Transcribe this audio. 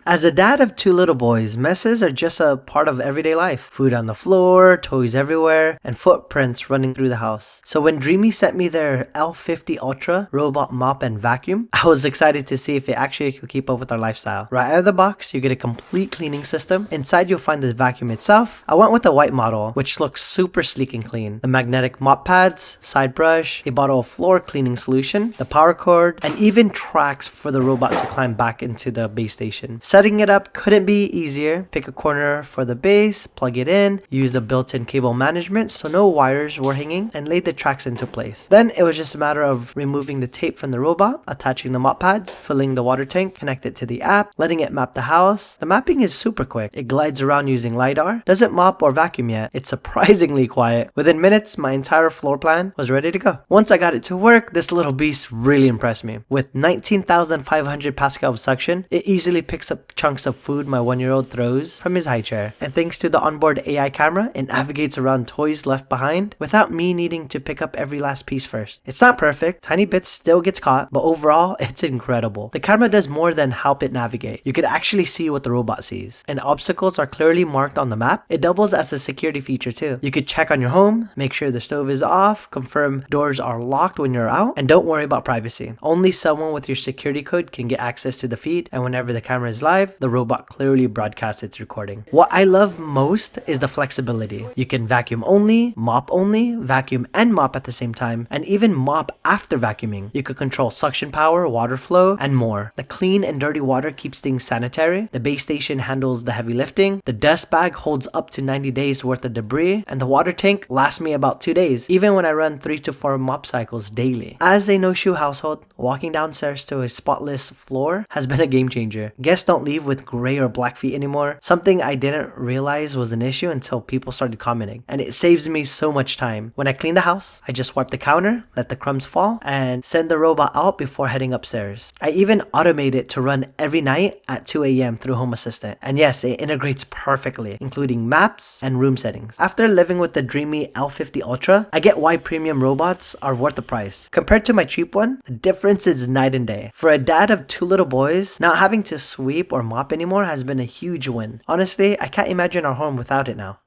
As a dad of two little boys, messes are just a part of everyday life. Food on the floor, toys everywhere, and footprints running through the house. So when Dreame sent me their L50 Ultra robot mop and vacuum, I was excited to see if it actually could keep up with our lifestyle. Right out of the box, you get a complete cleaning system. Inside you'll find the vacuum itself. I went with the white model, which looks super sleek and clean. The magnetic mop pads, side brush, a bottle of floor cleaning solution, the power cord, and even tracks for the robot to climb back into the base station. Setting it up couldn't be easier. Pick a corner for the base, plug it in, use the built-in cable management so no wires were hanging, and laid the tracks into place. Then it was just a matter of removing the tape from the robot, attaching the mop pads, filling the water tank, connect it to the app, letting it map the house. The mapping is super quick. It glides around using LiDAR, doesn't mop or vacuum yet. It's surprisingly quiet. Within minutes, my entire floor plan was ready to go. Once I got it to work, this little beast really impressed me. With 19,500 Pascal of suction, it easily picks up chunks of food my 1-year-old throws from his high chair. And thanks to the onboard AI camera, it navigates around toys left behind without me needing to pick up every last piece first. It's not perfect, tiny bits still gets caught, but overall, it's incredible. The camera does more than help it navigate. You could actually see what the robot sees. And obstacles are clearly marked on the map. It doubles as a security feature too. You could check on your home, make sure the stove is off, confirm doors are locked when you're out, and don't worry about privacy. Only someone with your security code can get access to the feed, and whenever the camera is live, the robot clearly broadcasts its recording. What I love most is the flexibility. You can vacuum only, mop only, vacuum and mop at the same time, and even mop after vacuuming. You could control suction power, water flow, and more. The clean and dirty water keeps things sanitary. The base station handles the heavy lifting. The dust bag holds up to 90 days worth of debris, and the water tank lasts me about 2 days, even when I run 3 to 4 mop cycles daily. As a no-shoe household, walking downstairs to a spotless floor has been a game changer. Guests don't leave with gray or black feet anymore, something I didn't realize was an issue until people started commenting, and it saves me so much time. When I clean the house, I just wipe the counter, let the crumbs fall, and send the robot out before heading upstairs. I even automate it to run every night at 2 a.m. through Home Assistant, and yes, it integrates perfectly, including maps and room settings. After living with the Dreame L50 Ultra, I get why premium robots are worth the price. Compared to my cheap one, the difference is night and day. For a dad of 2 little boys, not having to sweep or mop anymore has been a huge win. Honestly, I can't imagine our home without it now.